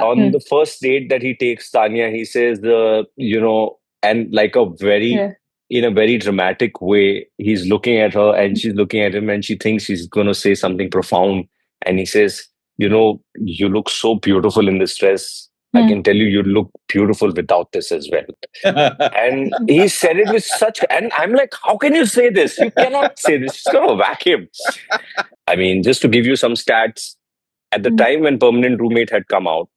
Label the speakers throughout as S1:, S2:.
S1: On the first date that he takes Tanya, he says, and like
S2: Yeah.
S1: in a very dramatic way, he's looking at her and she's looking at him and she thinks he's going to say something profound. And he says, you look so beautiful in this dress. I
S2: Hmm.
S1: can tell you, you look beautiful without this as well. And he said it with such, and I'm like, how can you say this? You cannot say this. She's going to whack him. I mean, just to give you some stats, at the
S2: Hmm.
S1: time when Permanent Roommate had come out,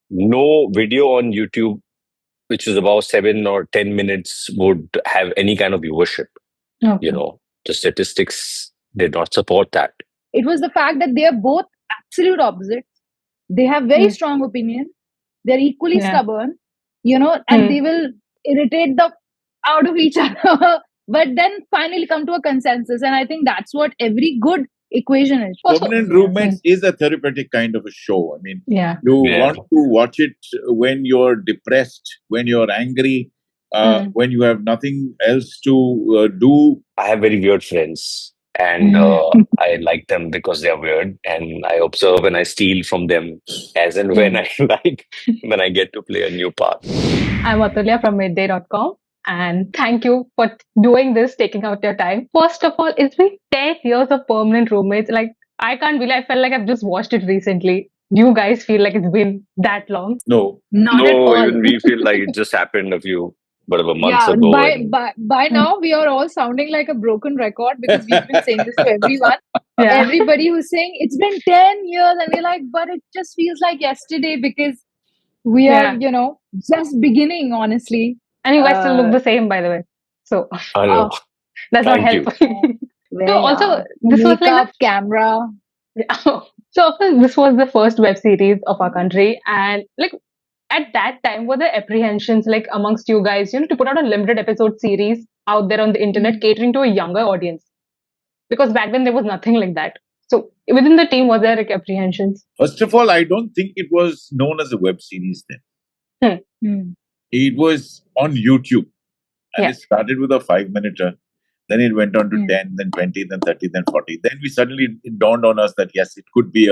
S1: no video on YouTube, which is about 7 or 10 minutes, would have any kind of viewership. You
S2: Okay.
S1: know, the statistics did not support that.
S3: It was the fact that they are both absolute opposites. They have very
S2: Hmm.
S3: strong opinions. They're equally
S2: Yeah.
S3: stubborn, and
S2: Hmm.
S3: they will irritate the out of each other, but then finally come to a consensus. And I think that's what every good equation is.
S4: Permanent
S2: Yeah.
S4: Roommates is a therapeutic kind of a show. I mean,
S2: Yeah.
S4: you
S1: Yeah.
S4: want to watch it when you're depressed, when you're angry, when you have nothing else to do.
S1: I have very weird friends, and I like them because they're weird, and I observe and I steal from them as and when I when I get to play a new part.
S2: I'm Atulya from midday.com. And thank you for doing this, taking out your time. First of all, it's been 10 years of Permanent Roommates. Like, I can't believe I felt like I've just watched it recently. Do you guys feel like it's been that long?
S4: No.
S3: Not at
S1: No,
S3: all.
S1: even we feel like it just happened a few months
S3: Yeah,
S1: ago. And
S3: by now we are all sounding like a broken record because we've been saying this to everyone.
S2: Yeah.
S3: Everybody who's saying it's been 10 years, and we're like, but it just feels like yesterday because we are,
S2: Yeah.
S3: just beginning, honestly.
S2: And you guys still look the same, by the way. So
S1: I know.
S2: that's not
S1: Thank you.
S2: helpful.
S3: Well,
S2: So also, this was like
S3: makeup, camera.
S2: so of course, this was the first web series of our country, and like at that time, were there apprehensions like amongst you guys, to put out a limited episode series out there on the internet, catering to a younger audience? Because back then there was nothing like that. So within the team, was there like apprehensions?
S4: First of all, I don't think it was known as a web series then.
S3: Hmm.
S4: It was on YouTube. And
S2: Yeah.
S4: it started with a 5-minute. Then it went on to
S3: Hmm.
S4: 10, then 20, then 30, then 40. Then it dawned on us that yes, it could be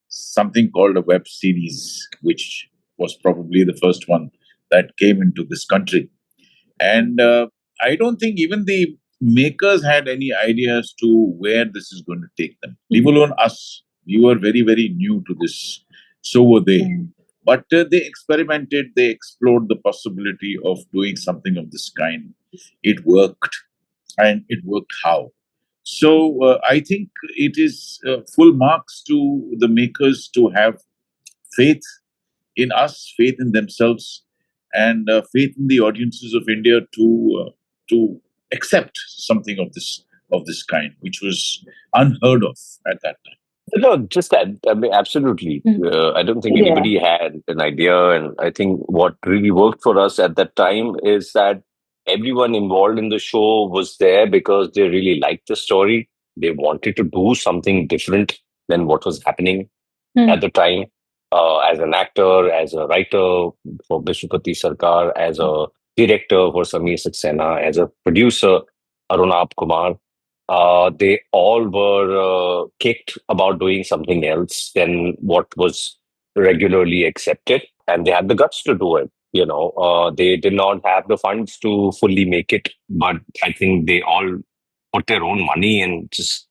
S4: something called a web series, which was probably the first one that came into this country. And I don't think even the makers had any ideas to where this is going to take them. Leave alone us. We were very, very new to this. So were they.
S3: Hmm.
S4: But they experimented, they explored the possibility of doing something of this kind. It worked. And it worked how? So I think it is full marks to the makers to have faith in us, faith in themselves, and faith in the audiences of India to accept something of this kind, which was unheard of at that time.
S1: No, just that. I mean, absolutely. I don't think
S3: Yeah.
S1: anybody had an idea. And I think what really worked for us at that time is that everyone involved in the show was there because they really liked the story. They wanted to do something different than what was happening at the time. As an actor, as a writer for Vishwapati Sarkar, as a director for Sameer Saxena, as a producer, Arunab Kumar. They all were kicked about doing something else than what was regularly accepted, and they had the guts to do it. They did not have the funds to fully make it, but I think they all put their own money and just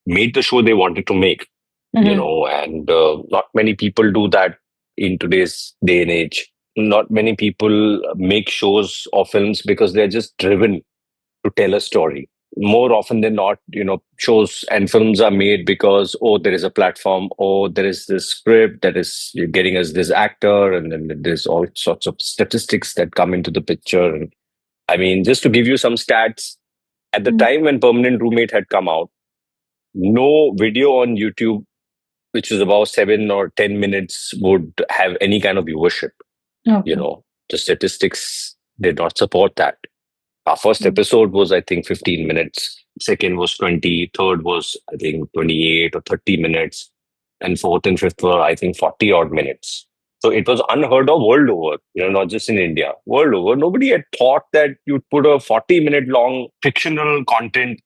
S1: made the show they wanted to make. And not many people do that in today's day and age. Not many people make shows or films because they're just driven to tell a story. More often than not, shows and films are made because, oh, there is a platform, oh, there is this script that is getting us this actor, and then there's all sorts of statistics that come into the picture. And I mean, just to give you some stats, at the time when Permanent Roommate had come out, no video on YouTube, which is about 7 or 10 minutes, would have any kind of viewership.
S2: Okay.
S1: The statistics did not support that. Our first episode was, I think, 15 minutes. Second was 20. Third was, I think, 28 or 30 minutes. And fourth and fifth were, I think, 40 odd minutes. So it was unheard of world over, not just in India, world over. Nobody had thought that you'd put a 40-minute long fictional content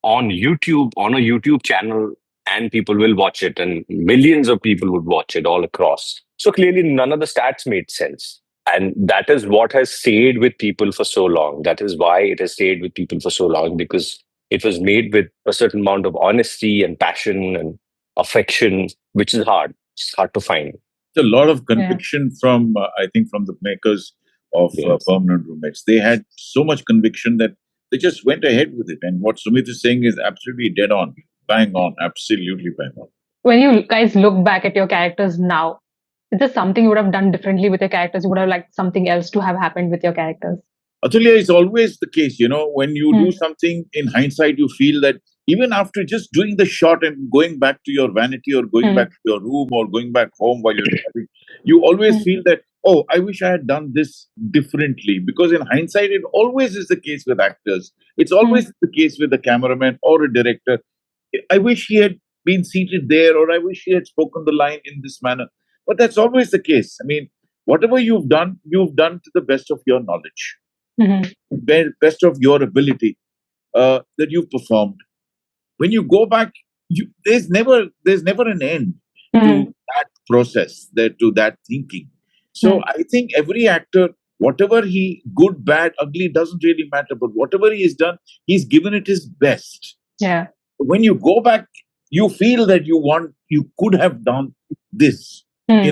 S1: on YouTube, on a YouTube channel, and people will watch it, and millions of people would watch it all across. So clearly, none of the stats made sense. And that is what has stayed with people for so long. That is why it has stayed with people for so long, because it was made with a certain amount of honesty and passion and affection, which is hard. It's hard to find.
S4: A lot of
S2: Yeah.
S4: conviction from, I think, from the makers of
S1: Yes.
S4: Permanent Roommates. They had so much conviction that they just went ahead with it. And what Sumit is saying is absolutely dead on, bang on, absolutely bang on.
S2: When you guys look back at your characters now, is there something you would have done differently with your characters? You would have liked something else to have happened with your characters?
S4: Atulya, is always the case, when you do
S2: Hmm.
S4: something in hindsight, you feel that even after just doing the shot and going back to your vanity or going
S2: Hmm.
S4: back to your room or going back home while you're driving, you always
S2: Hmm.
S4: feel that, oh, I wish I had done this differently. Because in hindsight, it always is the case with actors. It's always the case with a cameraman or a director. I wish he had been seated there, or I wish he had spoken the line in this manner. But that's always the case. I mean, whatever you've done to the best of your knowledge,
S2: Hmm.
S4: best of your ability that you've performed. When you go back, there's never an end
S2: Hmm.
S4: to that process, to that thinking. So
S2: Hmm.
S4: I think every actor, whatever he good, bad, ugly, doesn't really matter. But whatever he has done, he's given it his best.
S2: Yeah.
S4: When you go back, you feel that you could have done this
S2: Hmm.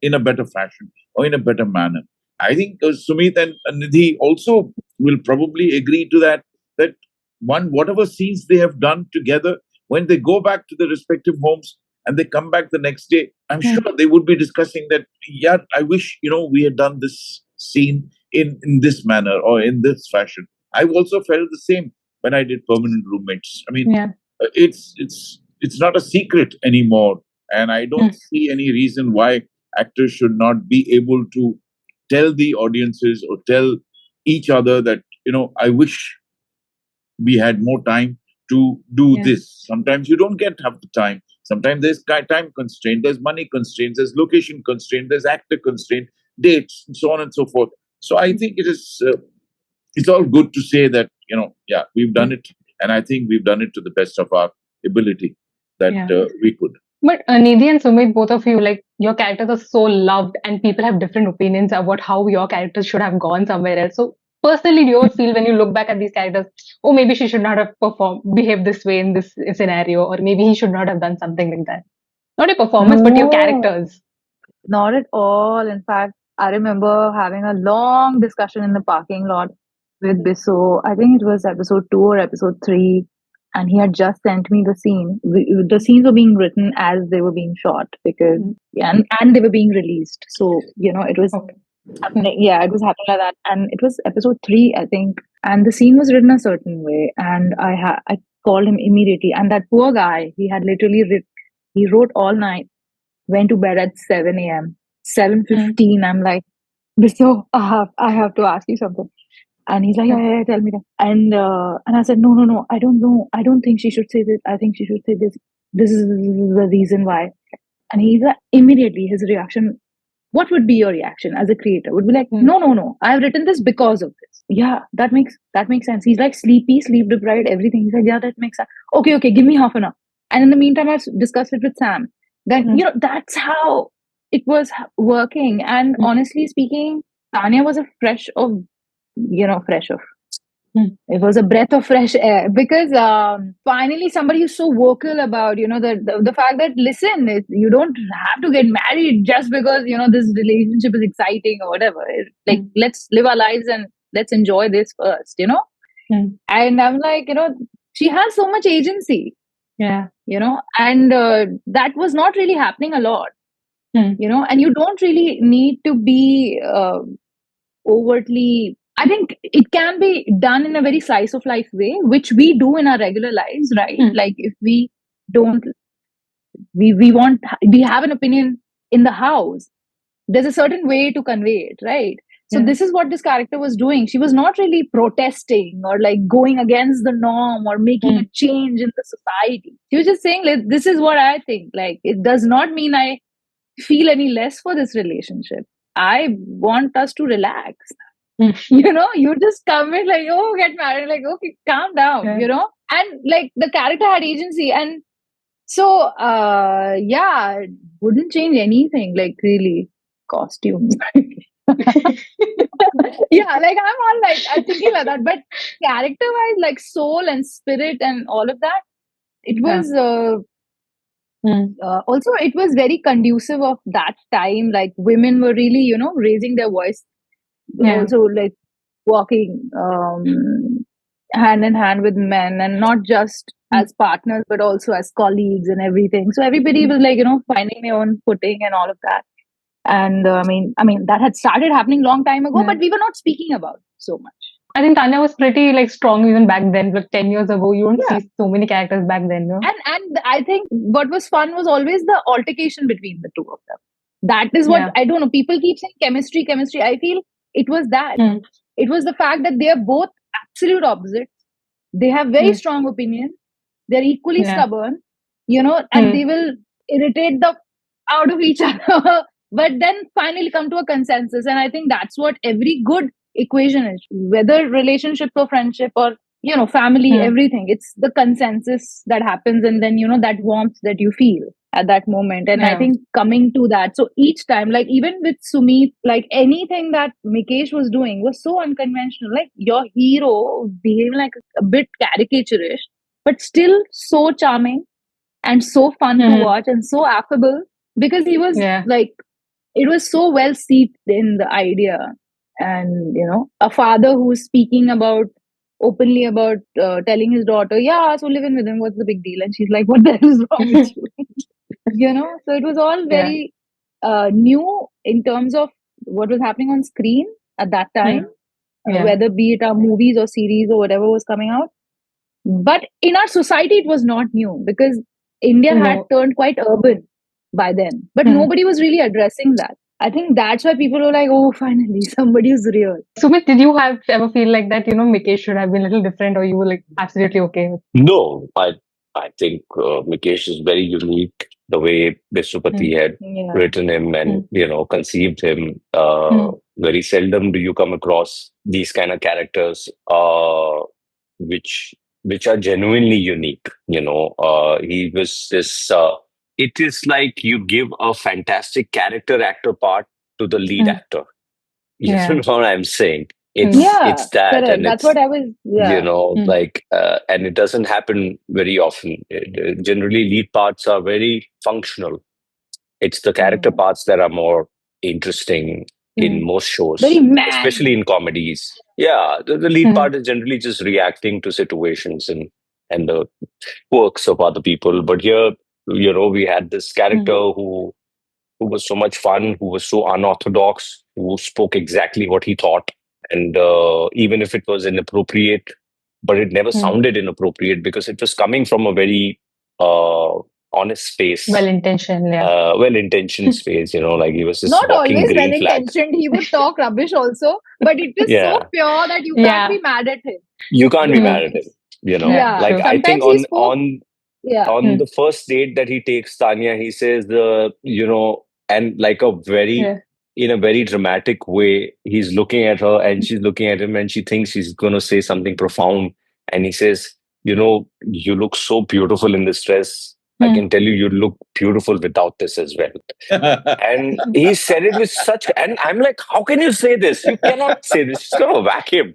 S4: in a better fashion or in a better manner. I think Sumit and Nidhi also will probably agree to that. That whatever scenes they have done together, when they go back to the respective homes and they come back the next day, I'm
S2: Hmm.
S4: sure they would be discussing that. Yeah, I wish we had done this scene in this manner or in this fashion. I've also felt the same when I did Permanent Roommates. I mean,
S2: Yeah.
S4: it's not a secret anymore, and I
S2: Hmm.
S4: don't see any reason why actors should not be able to tell the audiences or tell each other that I wish we had more time to do
S2: Yeah.
S4: this. Sometimes you don't get half the time. Sometimes there's time constraint, there's money constraints, there's location constraint, there's actor constraint, dates, and so on and so forth. So I think it's all good to say that yeah, we've done it, and I think we've done it to the best of our ability that
S2: Yeah.
S4: we could.
S2: But Nidhi and Sumit, both of you, like your characters are so loved, and people have different opinions about how your characters should have gone somewhere else. So, personally, do you ever feel when you look back at these characters, oh, maybe she should not have behaved this way in this scenario, or maybe he should not have done something like that? Not your performance, but your
S3: No,
S2: characters.
S3: not at all. In fact, I remember having a long discussion in the parking lot with Bisso. I think it was episode 2 or episode 3. And he had just sent me the scene. The scenes were being written as they were being shot because,
S2: Mm.
S3: yeah, and they were being released. So, it was
S2: Okay.
S3: happening. Yeah, it was happening like that. And it was episode 3, I think. And the scene was written a certain way. And I called him immediately. And that poor guy, he had literally he wrote all night, went to bed at 7 a.m. 7:15. I'm like, so I have to ask you something. And he's like, yeah, tell me that. And I said, no, I don't know. I don't think she should say this. I think she should say this. This is the reason why. And he's like, immediately his reaction, what would be your reaction as a creator? Would be like, no, I've written this because of this. Yeah, that makes sense. He's like sleepy, sleep deprived, everything. He's like, yeah, that makes sense. Okay, give me half an hour. And in the meantime, I've discussed it with Sam. Then that's how it was working. And honestly speaking, Tanya was a fresh of. It was a breath of fresh air because finally somebody is so vocal about the fact that listen, you don't have to get married just because this relationship is exciting or whatever. Like let's live our lives and let's enjoy this first. And I'm like, she has so much agency.
S2: Yeah.
S3: And that was not really happening a lot. And you don't really need to be overtly. I think it can be done in a very slice of life way, which we do in our regular lives, right? Like if we don't, we have an opinion in the house. There's a certain way to convey it, right? So this is what this character was doing. She was not really protesting or like going against the norm or making a change in the society. She was just saying, like, this is what I think. Like, it does not mean I feel any less for this relationship. I want us to relax. You just come in like, oh, get married, like, okay, calm down, and like the character had agency. And So, yeah, wouldn't change anything, like really. Costumes. Yeah, like I'm thinking like that. But character wise, like soul and spirit and all of that, it
S2: Yeah.
S3: was
S2: Mm.
S3: also it was very conducive of that time. Like women were really, raising their voice,
S2: Yeah.
S3: also like walking hand in hand with men, and not just
S2: Mm.
S3: as partners but also as colleagues and everything. So everybody was like, finding their own footing and all of that. And I mean that had started happening long time ago,
S2: Yeah.
S3: but we were not speaking about it so much.
S2: I think Tanya was pretty like strong even back then. Like 10 years ago, you don't
S3: Yeah.
S2: see so many characters back then, no?
S3: And I think what was fun was always the altercation between the two of them. That is what,
S2: Yeah.
S3: I don't know, people keep saying chemistry, chemistry. I feel it was that.
S2: Mm.
S3: It was the fact that they are both absolute opposites. They have very
S2: Mm.
S3: strong opinion. They're equally
S2: Yeah.
S3: stubborn, and they
S2: Mm.
S3: will irritate the out of each other, but then finally come to a consensus. And I think that's what every good equation is, whether relationship or friendship or family,
S2: Mm.
S3: everything. It's the consensus that happens, and then that warmth that you feel at that moment. And I
S2: Yeah.
S3: think coming to that, so each time, like even with Sumeet, like anything that Mikesh was doing was so unconventional. Like your hero behaving like a bit caricaturish, but still so charming and so fun to
S2: Mm.
S3: watch and so affable, because he was
S2: Yeah.
S3: like, it was so well seated in the idea. And a father who's speaking about openly about telling his daughter, yeah, so living with him, what's the big deal? And she's like, what the hell is wrong with you? So it was all
S2: Yeah.
S3: very new in terms of what was happening on screen at that time,
S2: Mm. Yeah.
S3: whether be it our movies or series or whatever was coming out. But in our society, it was not new, because India had
S2: No.
S3: turned quite urban by then. But
S2: Mm.
S3: nobody was really addressing that. I think that's why people were like, oh, finally, somebody is real.
S2: Sumit, did you have ever feel like that, Mikesh should have been a little different, or you were like absolutely okay with?
S1: No, I think Mikesh is very unique. The way Vishwapati
S2: Mm.
S1: had
S3: Yeah.
S1: written him and
S2: Mm.
S1: conceived him.
S2: Mm.
S1: Very seldom do you come across these kind of characters, which which are genuinely unique. He was this. It is like you give a fantastic character actor part to the lead
S2: Mm.
S1: actor. You
S2: Yeah.
S1: know what I'm saying?
S2: Mm.
S3: Yeah,
S1: It's that,
S3: correct.
S1: and
S3: That's
S1: it's
S3: what I was, yeah.
S2: Mm.
S1: like and it doesn't happen very often. Generally lead parts are very functional. It's the character
S3: Mm.
S1: parts that are more interesting in
S2: Mm.
S1: most
S3: Very
S1: shows, especially
S3: man.
S1: in comedies. Yeah, the lead
S2: Mm.
S1: part is generally just reacting to situations and the quirks of other people. But here, we had this character
S2: Mm.
S1: who was so much fun, who was so unorthodox, who spoke exactly what he thought. And even if it was inappropriate, but it never
S2: Mm.
S1: sounded inappropriate because it was coming from a very uh, honest
S2: Well
S1: space,
S2: intentioned, yeah.
S1: well intentioned space, like he was just
S3: Not
S1: walking
S3: always well
S1: green flag.
S3: intentioned. He would talk rubbish also, but it is so
S1: Yeah,
S3: pure that you can't
S2: Yeah.
S3: be mad at him.
S1: you can't be mad
S2: Mm.
S1: at him.
S2: Yeah.
S3: Yeah.
S1: Like
S2: True.
S1: I think
S3: Sometimes he
S1: on
S3: spoke. Yeah.
S1: on the
S2: Mm.
S1: first date that he takes Tanya, he says and like
S2: Yeah.
S1: in a very dramatic way, he's looking at her and she's looking at him and she thinks he's going to say something profound. And he says, you look so beautiful in this dress. I
S2: Mm.
S1: can tell you, you look beautiful without this as well. And he said it with such, and I'm like, how can you say this? You cannot say this. She's going to whack him.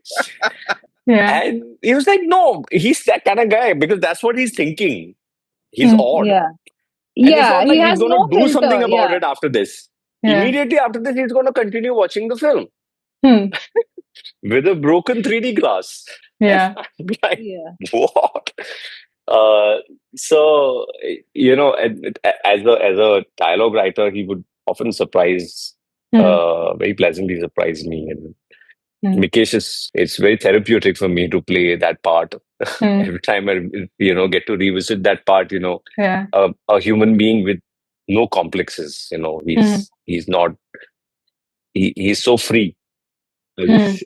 S2: Yeah.
S1: And he was like, no, he's that kind of guy because that's what he's thinking. He's
S2: Mm.
S1: odd.
S3: Yeah.
S1: And it's
S3: Yeah.
S1: not
S3: He
S1: like he's
S3: has
S1: going to
S3: no
S1: do something
S3: filter.
S1: about
S3: Yeah.
S1: it after this.
S2: Yeah.
S1: Immediately after this, he's going to continue watching the film
S2: Mm.
S1: with a broken 3D glass. And
S2: Yeah.
S1: I'm like,
S3: Yeah.
S1: what? Uh, so, as a dialogue writer, he would often
S2: Mm.
S1: very pleasantly surprise me. And
S2: Mm.
S1: Mikesh it's very therapeutic for me to play that part.
S2: Mm.
S1: Every time I, get to revisit that part,
S2: Yeah.
S1: a human being with no complexes,
S2: Mm.
S1: he's not, he's so free. I
S2: Mm.
S1: wish,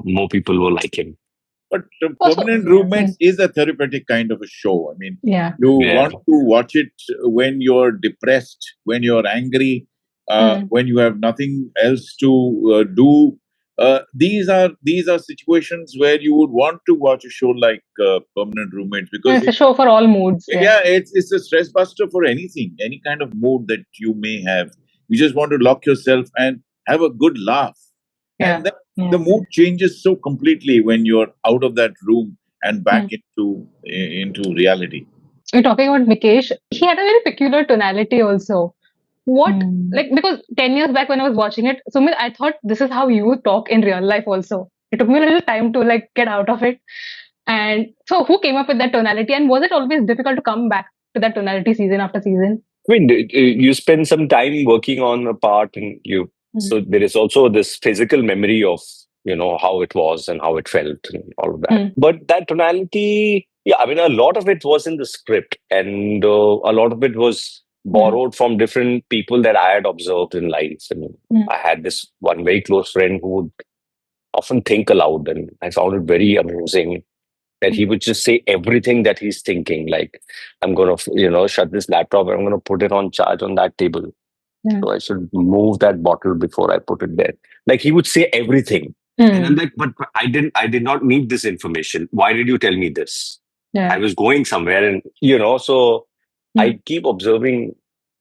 S1: more people were like him.
S4: But
S2: Also,
S4: Permanent
S2: yeah.
S4: Roommates
S2: Mm.
S4: is a therapeutic kind of a show. I mean,
S2: Yeah.
S4: you
S1: Yeah.
S4: want to watch it when you're depressed, when you're angry,
S2: Mm.
S4: when you have nothing else to do. these are situations where you would want to watch a show like Permanent Roommates, because
S2: It's a show for all moods. Yeah.
S4: yeah, it's a stress buster for anything, any kind of mood that you may have. You just want to lock yourself and have a good laugh,
S2: Yeah.
S4: and then the
S3: Yeah.
S4: mood changes so completely when you're out of that room and back into reality.
S2: We're talking about Mikesh. He had a very peculiar tonality also. What,
S3: Hmm.
S2: like, because 10 years back when I was watching it, Sumit, I thought this is how you talk in real life also. It took me a little time to like get out of it. And so who came up with that tonality, and was it always difficult to come back to that tonality season after season?
S1: I mean, you spend some time working on a part, and so there is also this physical memory of how it was and how it felt and all of that.
S2: Mm,
S1: But that tonality, yeah, I mean, a lot of it was in the script, and a lot of it was
S2: mm,
S1: borrowed from different people that I had observed in life. And
S2: mm,
S1: I had this one very close friend who would often think aloud, and I found it very amusing that he would just say everything that he's thinking. Like, I'm going to, shut this laptop and I'm going to put it on charge on that table.
S2: mm,
S1: So I should move that bottle before I put it there. Like, he would say everything. And I'm
S2: mm,
S1: like, but I did not need this information. Why did you tell me this? I
S2: yeah.
S1: was going somewhere, and, so
S2: Mm,
S1: I keep observing.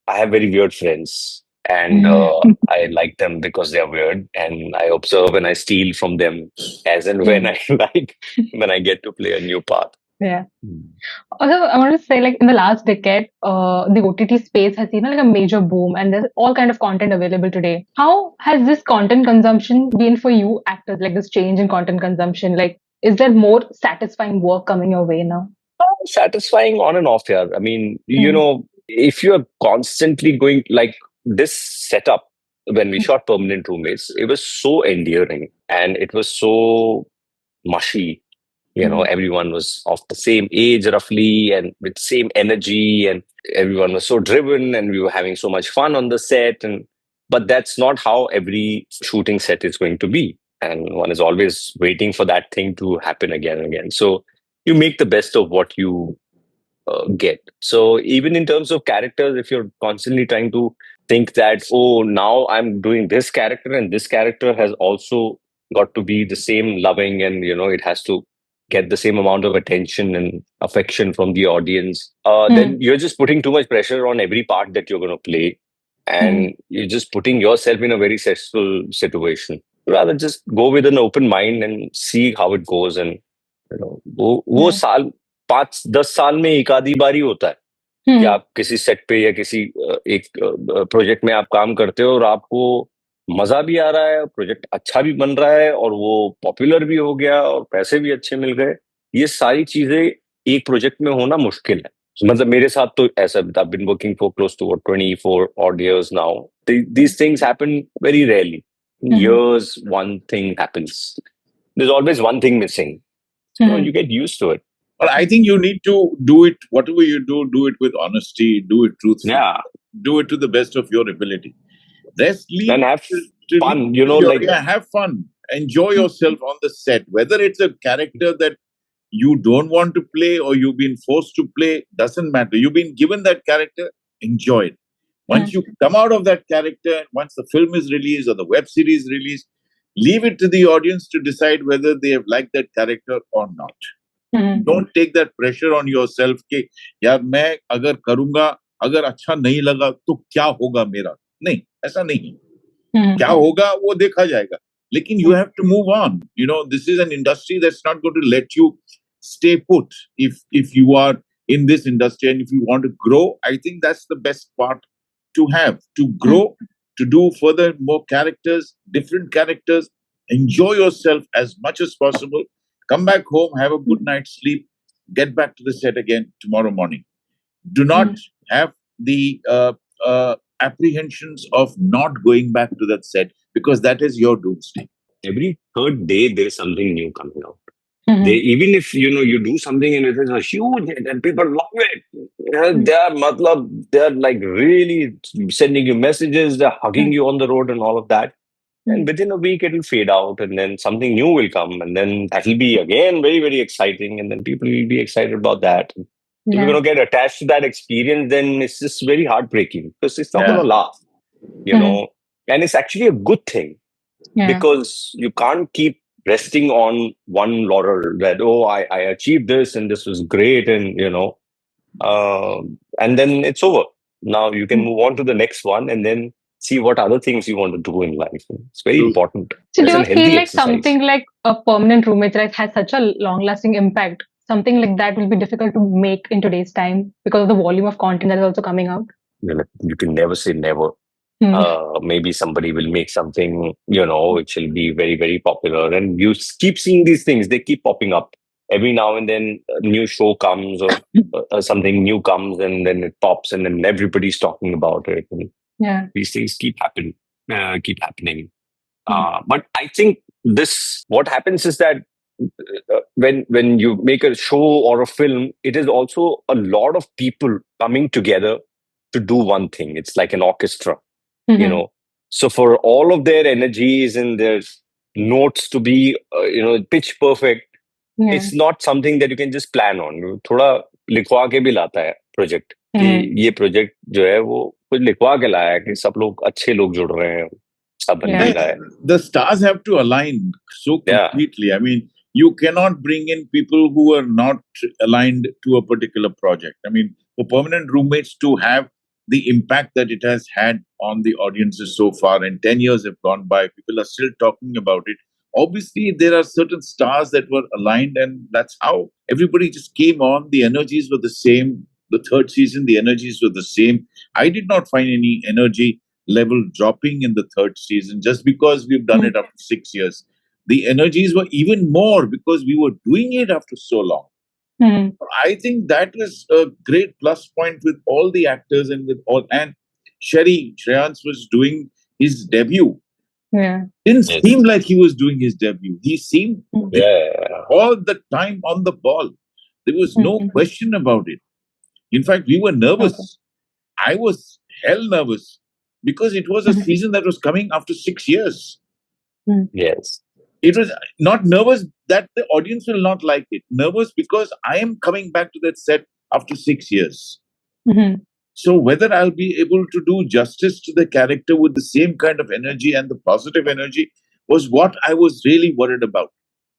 S1: I have very weird friends, and
S3: Hmm.
S1: I like them because they are weird, and I observe and I steal from them as and when
S2: mm,
S1: I like, when I get to play a new part.
S2: yeah.
S1: Mm.
S2: Also, I want to say, like in the last decade, the OTT space has seen like a major boom, and there's all kind of content available today. How has this content consumption been for you, actors? Like this change in content consumption, like is there more satisfying work coming your way now?
S1: Satisfying on and off here. I mean,
S2: Mm,
S1: if you're constantly going like this setup, when we shot Permanent Roommates, it was so endearing and it was so mushy.
S2: mm,
S1: Everyone was of the same age roughly and with same energy, and everyone was so driven, and we were having so much fun on the set. And but that's not how every shooting set is going to be, and one is always waiting for that thing to happen again and again. So you make the best of what you get. So even in terms of characters, if you're constantly trying to think that, oh, now I'm doing this character and this character has also got to be the same loving, and it has to get the same amount of attention and affection from the audience, then
S2: mm,
S1: you're just putting too much pressure on every part that you're going to play,
S2: mm,
S1: and you're just putting yourself in a very stressful situation. Rather just go with an open mind and see how it goes. And वो
S2: yeah.
S1: साल 5-10 साल में एक आधी बारी होता है कि
S2: Mm,
S1: आप किसी सेट पे या किसी एक प्रोजेक्ट में आप काम करते हो और आपको मजा भी आ रहा है, प्रोजेक्ट अच्छा भी बन रहा है और वो पॉपुलर भी हो गया और पैसे भी अच्छे मिल गए। ये सारी चीजें एक प्रोजेक्ट में होना मुश्किल है। मतलब मेरे साथ तो ऐसा, I've been working for close to 24 odd years now. These things happen very rarely. In
S2: mm,
S1: years, one thing happens. There's always one thing missing. So
S2: mm,
S1: you get used to it.
S4: But I think you need to do it, whatever you do it with honesty, do it truthfully,
S1: Yeah.
S4: do it to the best of your ability. Rest, leave
S1: And
S4: it
S1: have
S4: to leave
S1: fun,
S4: it to your,
S1: like,
S4: yeah, have fun, enjoy yourself on the set. Whether it's a character that you don't want to play or you've been forced to play, doesn't matter. You've been given that character, enjoy it. Once
S2: mm,
S4: you come out of that character, once the film is released or the web series released, leave it to the audience to decide whether they have liked that character or not.
S2: mm,
S4: Don't take that pressure on yourself कि यार मैं अगर करूंगा, अगर अच्छा नहीं लगा तो क्या होगा मेरा। नहीं, ऐसा नहीं।
S2: mm,
S4: क्या होगा वो देखा जाएगा, लेकिन you
S2: mm,
S4: have to move on. This is an industry that's not going to let you stay put. If you are in this industry and if you want to grow, I think that's the best part to have, to
S2: mm,
S4: grow, to do further more characters, different characters, enjoy yourself as much as possible, come back home, have a good night's sleep, get back to the set again tomorrow morning. Do not
S2: mm,
S4: have the apprehensions of not going back to that set, because that is your doomsday.
S1: every third day there is something new coming out. They,
S2: mm,
S1: even if you do something and it is a huge hit and people love it,
S2: mm,
S1: they're like really sending you messages, they're hugging
S2: mm,
S1: you on the road and all of that. And
S2: mm.
S1: within a week it'll fade out, and then something new will come, and then that'll be again very, very exciting, and then people will be excited about that. If you're
S2: Yeah.
S1: going to get attached to that experience, then it's just very heartbreaking because it's not going
S4: Yeah.
S1: to last,
S2: Mm,
S1: and it's actually a good thing.
S2: Yeah.
S1: because you can't keep resting on one laurel that, oh, I achieved this and this was great, and and then it's over. Now you can
S2: Mm.
S1: move on to the next one and then see what other things you want to do in life. It's very
S4: True.
S1: important.
S2: So do
S1: It's
S2: you
S1: an
S2: feel
S1: healthy
S2: like
S1: exercise.
S2: something like a permanent roommate like has such a long-lasting impact? Something like that will be difficult to make in today's time because of the volume of content that is also coming out.
S1: You can never say never.
S2: Mm.
S1: Maybe somebody will make something, which will be very, very popular. And you keep seeing these things, they keep popping up. Every now and then a new show comes or something new comes and then it pops and then everybody's talking about it. And
S2: Yeah.
S1: these things keep happening.
S2: Mm.
S1: But I think what happens is that when you make a show or a film, it is also a lot of people coming together to do one thing. It's like an orchestra, you
S2: Mhm.
S1: know. So for all of their energies and their notes to be, pitch perfect,
S2: Yeah.
S1: it's not something that you can just plan on. थोड़ा लिखवा के भी लाता है project कि
S2: Mhm.
S1: ये project जो है वो कुछ लिखवा के लाया है कि सब लोग अच्छे लोग जुड़ रहे हैं, सब बन
S2: Yeah.
S1: भी
S4: Eh,
S1: रहा है.
S4: the stars have to align so
S1: Yeah.
S4: completely. I mean, you cannot bring in people who are not aligned to a particular project. I mean, for permanent roommates to have the impact that it has had on the audiences so far, and 10 years have gone by, people are still talking about it. Obviously, there are certain stars that were aligned, and that's how everybody just came on. The energies were the same. The third season, the energies were the same. I did not find any energy level dropping in the third season just because we've done
S2: Mm.
S4: it after 6 years. The energies were even more because we were doing it after so long.
S2: Mhm.
S4: I think that is a great plus point with all the actors and with all. And Shreyans was doing his debut.
S2: Yeah.
S4: Didn't
S1: Yes.
S4: seem like he was doing his debut. He seemed
S2: Mm.
S1: Yeah.
S4: all the time on the ball. There was no
S2: Mhm.
S4: question about it. In fact, we were
S2: Okay.
S4: nervous. I was hell nervous because it was a
S2: Mhm.
S4: season that was coming after 6 years.
S2: Mm.
S1: Yes.
S4: It was not nervous that the audience will not like it. Nervous because I am coming back to that set after 6 years.
S2: Mhm.
S4: So whether I'll be able to do justice to the character with the same kind of energy and the positive energy was what I was really worried about.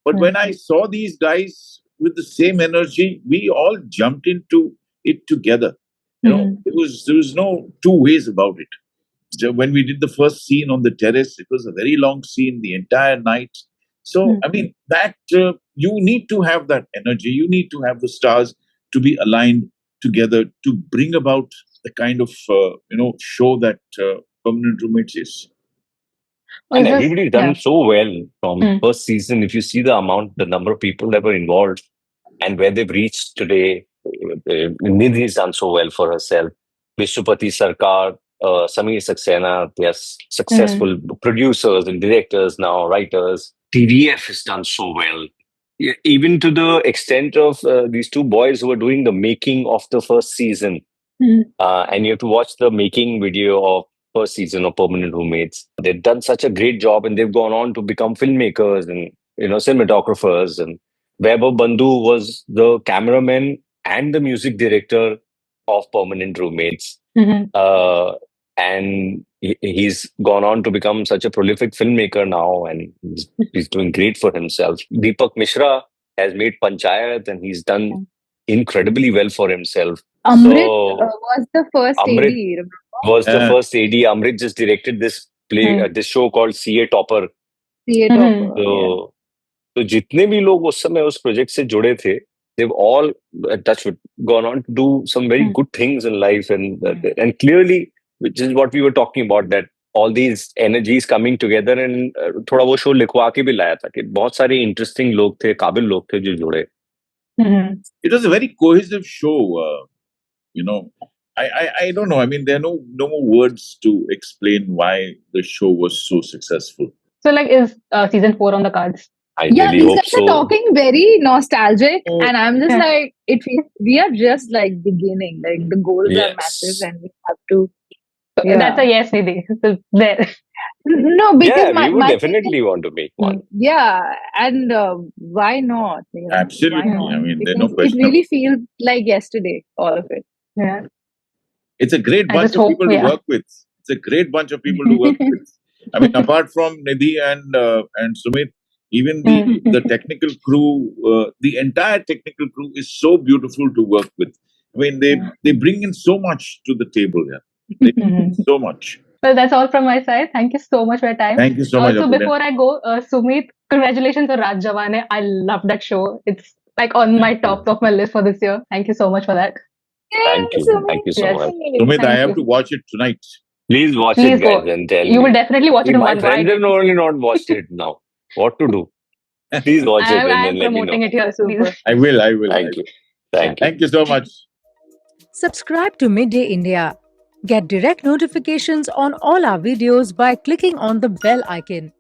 S4: But
S2: Yeah.
S4: when I saw these guys with the same energy, we all jumped into it together.
S2: Mhm.
S4: There was no two ways about it. So when we did the first scene on the terrace, it was a very long scene, the entire night. So
S2: Mm.
S4: I mean that you need to have that energy. You need to have the stars to be aligned together to bring about the kind of show that Permanent Roommates is.
S2: Oh,
S1: And
S2: it's just
S1: everybody's done
S2: yeah.
S1: so well from
S2: Mm.
S1: first season. If you see the number of people that were involved and where they've reached today, Nidhi's done so well for herself. Vishupati Sarkar, Sameer Saxena, they are
S2: Mhm.
S1: successful producers and directors now, writers. TVF has done so well. Yeah, even to the extent of these two boys who are doing the making of the first season.
S2: Mhm.
S1: And you have to watch the making video of first season of Permanent Roommates. They've done such a great job, and they've gone on to become filmmakers and cinematographers. And Vaibhav Bandhu was the cameraman and the music director of Permanent Roommates.
S2: Mhm.
S1: Uh, and he's gone on to become such a prolific filmmaker now, and he's doing great for himself. Deepak Mishra has made Panchayat, and he's done incredibly well for himself.
S3: Amrit
S1: So
S3: was the first
S1: Amrit
S3: AD, remember?
S1: was the
S4: Uh,
S1: first AD. Amrit just directed this play,
S2: Mhm.
S1: this show called CA Topper.
S3: CA
S2: Mhm.
S3: topper, yeah.
S1: तो तो जितने भी लोग उस समय उस project से जुड़े थे, they've all touch wood gone on to do some very
S2: Mhm.
S1: good things in life,
S2: Yeah.
S1: and clearly, which is what we were talking about, that all these energies coming together, and थोड़ा वो show लिखवा के भी लाया था कि बहुत सारे इंटरेस्टिंग लोग थे, काबिल लोग थे जो जुड़े.
S2: Mhm.
S4: it was a very cohesive show. You know, I don't know. I mean, there are no more words to explain why the show was so successful.
S2: So like, is season 4 on the cards?
S1: I
S3: Yeah,
S1: really
S3: these
S1: hope
S3: guys are
S1: so.
S3: talking very nostalgic,
S4: Oh,
S3: and I'm just
S2: Yeah.
S3: like, it feels we are just like beginning. Like the goals are massive,
S1: Yes.
S3: and we have to,
S2: So that's
S3: yeah.
S2: a yes, Nidhi. So there.
S3: No, because
S1: Yeah, we would
S3: my thing is,
S1: definitely want to make one.
S2: Mm.
S3: yeah, and why not? Why
S4: absolutely.
S2: Yeah.
S3: not?
S4: I mean, there's no
S3: Because it
S4: question
S3: really
S4: about it.
S3: feels like yesterday, all of it.
S2: Yeah.
S4: It's a great
S2: I
S4: bunch
S2: just
S4: of
S2: hope.
S4: people to
S2: Yeah.
S4: work with. It's a great bunch of people to work with. I mean, apart from Nidhi and Sumit, even the technical crew, the entire technical crew is so beautiful to work with. I mean, they bring in so much to the table. Yeah, they bring in so much.
S2: Well, that's all from my side. Thank you so much for your time.
S4: Thank you so much,
S2: So
S4: Apurya.
S2: before I go, Sumit, congratulations on Raj Jawane. I love that show. It's like on my top of my list for this year. Thank you so much for that.
S1: Thank
S3: Yay,
S1: you. Thank you so
S2: Yes.
S1: much.
S4: Sumit, I
S2: Thank
S4: have
S2: you.
S4: to watch it tonight.
S1: Please watch
S2: Please
S1: it, guys,
S2: go.
S1: and tell
S2: You will
S1: me.
S2: definitely watch
S1: See,
S2: it in
S1: my
S2: one go.
S1: friends have only not watched it now. What to do? Please watch it and
S2: I
S1: then
S2: am
S1: let me know.
S2: promoting it here.
S3: Super.
S2: Please.
S4: I will. I will. I
S1: Thank you.
S4: will.
S1: Thank you.
S4: Thank you so much.
S5: Subscribe to Midday India. Get direct notifications on all our videos by clicking on the bell icon.